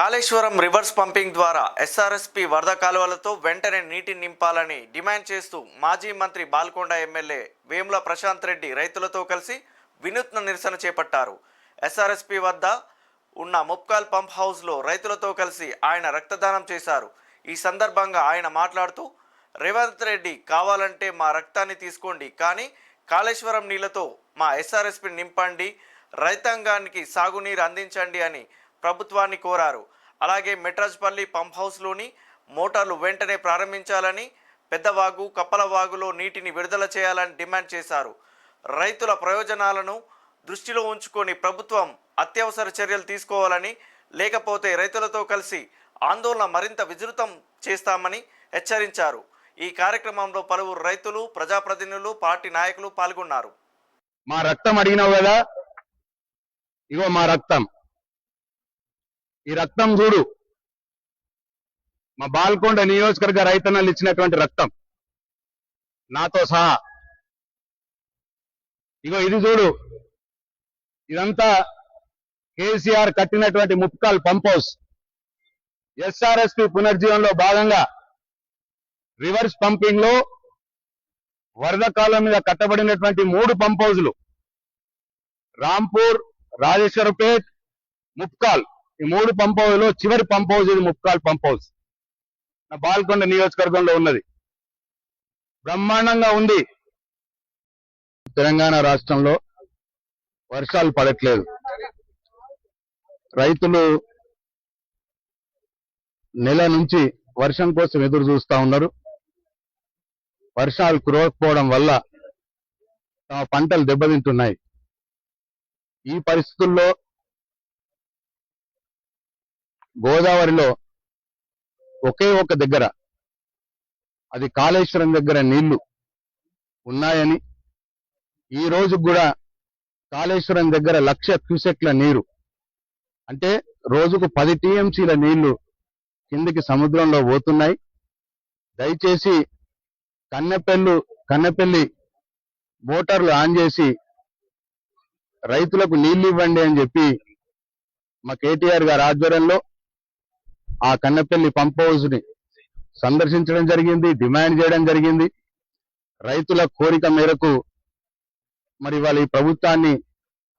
Kaleshwaram reverse pumping ద్వారా SRSP వరద కాలువలతో వెంటనే నీటిని నింపాలని డిమాండ్ చేస్తూ మాజీ మంత్రి బాల్కొండ ఎమ్మెల్యే వేముల ప్రశాంత్ రెడ్డి రైతులతో కలిసి వినూత్న నిరసన చేపట్టారు. ఎస్ఆర్ఎస్పీ వద్ద ఉన్న ముప్కాల్ పంప్ హౌస్లో రైతులతో కలిసి ఆయన రక్తదానం చేశారు. ఈ సందర్భంగా ఆయన మాట్లాడుతూ, రేవంత్ రెడ్డి కావాలంటే మా రక్తాన్ని తీసుకోండి, కానీ కాళేశ్వరం నీళ్లతో మా ఎస్ఆర్ఎస్పీ నింపండి, రైతాంగానికి సాగునీరు అందించండి అని ప్రభుత్వాన్ని కోరారు. అలాగే మెట్రాజ్పల్లి పంప్ హౌస్లోని మోటార్లు వెంటనే ప్రారంభించాలని, పెద్దవాగు కప్పలవాగులో నీటిని విడుదల చేయాలని డిమాండ్ చేశారు. రైతుల ప్రయోజనాలను దృష్టిలో ఉంచుకొని ప్రభుత్వం అత్యవసర చర్యలు తీసుకోవాలని, లేకపోతే రైతులతో కలిసి ఆందోళన మరింత విస్తృతం చేస్తామని హెచ్చరించారు. ఈ కార్యక్రమంలో పలువురు రైతులు, ప్రజాప్రతినిధులు, పార్టీ నాయకులు పాల్గొన్నారు. మా రక్తం అడిగినావు కదా, ఇగో మా రక్తం. ఈ రక్తం చూడు, మా బాల్కొండ నియోజకవర్గ రైతన్నలు ఇచ్చినటువంటి రక్తం నాతో సహా. ఇగో ఇది చూడు, ఇదంతా కేసీఆర్ కట్టినటువంటి ముప్కాల్ పంప్ హౌస్. ఎస్ఆర్ఎస్పీ పునర్జీవనంలో భాగంగా రివర్స్ పంపింగ్ లో వరద కాలం మీద కట్టబడినటువంటి 3 పంప్ హౌజులు, రాంపూర్, రాజేశ్వరపేట్, ముప్కాల్. ఈ 3 పంప్ హౌజ్లో చివరి పంప్ హౌజ్ ఇది ముప్కాల్ పంప్ హౌజ్. నా బాల్కొండ నియోజకవర్గంలో ఉన్నది. బ్రహ్మాండంగా ఉంది. తెలంగాణ రాష్ట్రంలో వర్షాలు పడట్లేదు. రైతులు నెల నుంచి వర్షం కోసం ఎదురు చూస్తా ఉన్నారు. వర్షాలు కురవకపోవడం వల్ల తమ పంటలు దెబ్బతింటున్నాయి. ఈ పరిస్థితుల్లో గోదావరిలో ఒకే ఒక దగ్గర, అది కాళేశ్వరం దగ్గర నీళ్లు ఉన్నాయని, ఈ రోజు కూడా కాళేశ్వరం దగ్గర 1,00,000 క్యూసెక్ల నీరు, అంటే రోజుకు 10 టీఎంసీల నీళ్లు కిందికి సముద్రంలో పోతున్నాయి. దయచేసి కన్నెపల్లి మోటార్లు ఆన్ చేసి రైతులకు నీళ్లు ఇవ్వండి అని చెప్పి మా కేటీఆర్ గారి ఆధ్వర్యంలో ఆ కన్నెపల్లి పంప్ హౌస్ ని సందర్శించడం జరిగింది, డిమాండ్ చేయడం జరిగింది. రైతుల కోరిక మేరకు మరి వాళ్ళ ఈ ప్రభుత్వాన్ని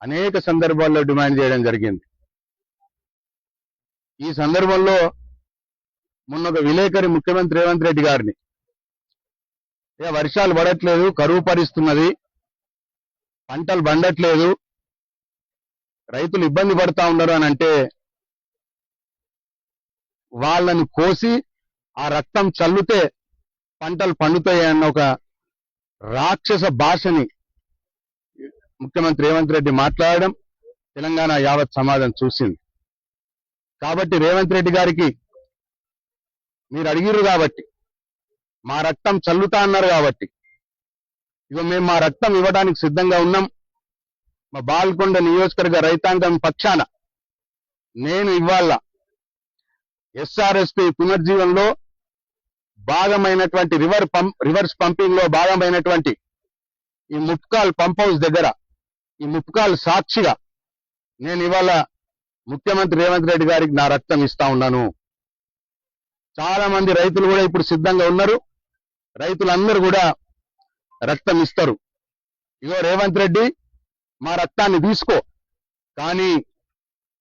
అనేక సందర్భాల్లో డిమాండ్ చేయడం జరిగింది. ఈ సందర్భంలో మొన్న ఒక విలేకరి ముఖ్యమంత్రి రేవంత్ రెడ్డి గారిని, వర్షాలు పడట్లేదు, కరువు పరిస్తున్నది, పంటలు పండట్లేదు, రైతులు ఇబ్బంది పడతా ఉన్నారు అని అంటే, వాళ్ళని కోసి ఆ రక్తం చల్లుతే పంటలు పండుతాయి అన్న ఒక రాక్షస భాషని ముఖ్యమంత్రి రేవంత్ రెడ్డి మాట్లాడడం తెలంగాణ యావత్ సమాజం చూసింది. కాబట్టి రేవంత్ రెడ్డి గారికి మీరు అడిగిరు కాబట్టి, మా రక్తం చల్లుతా అన్నారు కాబట్టి, ఇగో మేము మా రక్తం ఇవ్వడానికి సిద్ధంగా ఉన్నాం. మా బాల్కొండ నియోజకవర్గ రైతాంగం పక్షాన నేను ఇవాళ ఎస్ఆర్ఎస్పీ పునర్జీవనంలో భాగమైనటువంటి రివర్స్ పంపింగ్ లో భాగమైనటువంటి ఈ ముప్కాల్ పంప్ హౌస్ దగ్గర, ఈ ముప్కాల్ సాక్షిగా నేను ఇవాళ ముఖ్యమంత్రి రేవంత్ రెడ్డి గారికి నా రక్తం ఇస్తా ఉన్నాను. చాలా మంది రైతులు కూడా ఇప్పుడు సిద్ధంగా ఉన్నారు. రైతులందరూ కూడా రక్తం ఇస్తారు. ఇగో రేవంత్ రెడ్డి, మా రక్తాన్ని తీసుకో, కానీ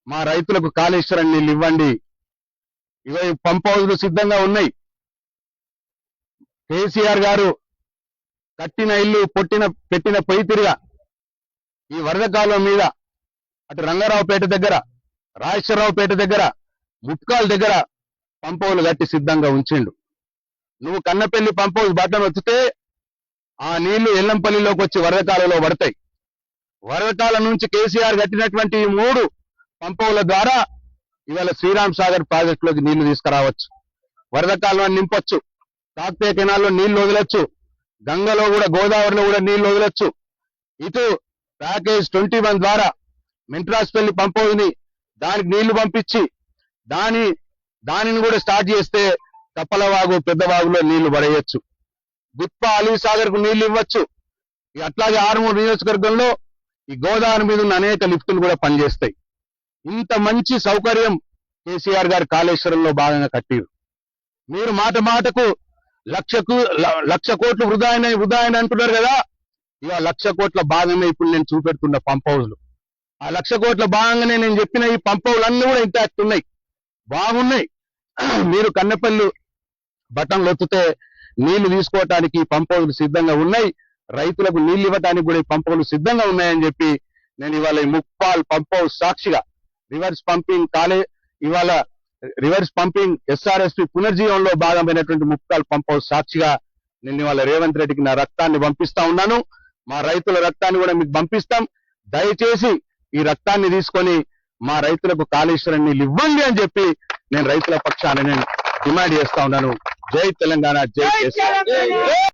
మా రైతులకు కాళేశ్వరం నీళ్ళు ఇవ్వండి. ఇగో ఈ పంప్ హౌజ్లు సిద్ధంగా ఉన్నాయి. కేసీఆర్ గారు కట్టిన ఇల్లు పెట్టిన పొయ్యితిరిగా ఈ వరద కాలువ మీద అటు రంగారావుపేట దగ్గర, రాజేశ్వరరావుపేట దగ్గర, ముప్కాల్ దగ్గర పంప్ హౌజ్లు కట్టి సిద్ధంగా ఉంచిండు. నువ్వు కన్నపల్లి పంప్ హౌజ్ బటన్ వచ్చితే ఆ నీళ్లు ఎల్లంపల్లిలోకి వచ్చి వరద కాలంలో పడతాయి. వరద కాలం నుంచి కేసీఆర్ కట్టినటువంటి 3 పంప్ హౌజ్ల ద్వారా ఇవాళ శ్రీరామ్ సాగర్ ప్రాజెక్టులోకి నీళ్లు తీసుకురావచ్చు, వరద కాలువని నింపొచ్చు, కాకతీయ కెనాల్లో నీళ్లు వదలొచ్చు, గంగలో కూడా, గోదావరిలో కూడా నీళ్లు వదలొచ్చు. ఇటు ప్యాకేజ్ 21 ద్వారా మెట్రాజ్పల్లి పంప్ హౌజ్ ని దానికి నీళ్లు పంపించి దానిని కూడా స్టార్ట్ చేస్తే కప్పలవాగు, పెద్దవాగులో నీళ్లు పడేయచ్చు. గుత్ప, అలీసాగర్ కు నీళ్లు ఇవ్వచ్చు. అట్లాగే ఆరుమూరు నియోజకవర్గంలో ఈ గోదావరి మీద ఉన్న అనేక లిఫ్టులు కూడా పనిచేస్తాయి. ఇంత మంచి సౌకర్యం కేసీఆర్ గారు కాళేశ్వరంలో భాగంగా కట్టిరు. మీరు మాట మాటకు లక్ష కోట్లు వృధా అయినాయి అంటున్నారు కదా. ఇక 1,00,000 కోట్ల భాగమే ఇప్పుడు నేను చూపెడుతున్న పంప్ హౌస్లు. ఆ 1,00,000 కోట్ల భాగంగానే నేను చెప్పిన ఈ పంప్ హౌస్లు అన్ని కూడా ఇంటాక్ట్ ఉన్నాయి, బాగున్నాయి. మీరు కన్నెపల్లి బటన్లు ఒత్తితే నీళ్లు తీసుకోవటానికి ఈ పంప్ హౌస్లు సిద్ధంగా ఉన్నాయి, రైతులకు నీళ్లు ఇవ్వడానికి కూడా ఈ పంప్ హౌస్లు సిద్ధంగా ఉన్నాయని చెప్పి నేను ఇవాళ ఈ ముప్పాల్ పంప్ హౌస్ సాక్షిగా రివర్స్ పంపింగ్ ఎస్ఆర్ఎస్పి పునర్జీవంలో భాగమైనటువంటి ముప్పాల్ పంప్ హౌస్ సాక్షిగా నేను ఇవాళ రేవంత్ రెడ్డికి నా రక్తాన్ని పంపిస్తా ఉన్నాను. మా రైతుల రక్తాన్ని కూడా మీకు పంపిస్తాం. దయచేసి ఈ రక్తాన్ని తీసుకొని మా రైతులకు కాళేశ్వరం నీళ్ళు ఇవ్వండి అని చెప్పి నేను రైతుల పక్షాన నేను డిమాండ్ చేస్తా ఉన్నాను. జై తెలంగాణ, జై కేసీఆర్.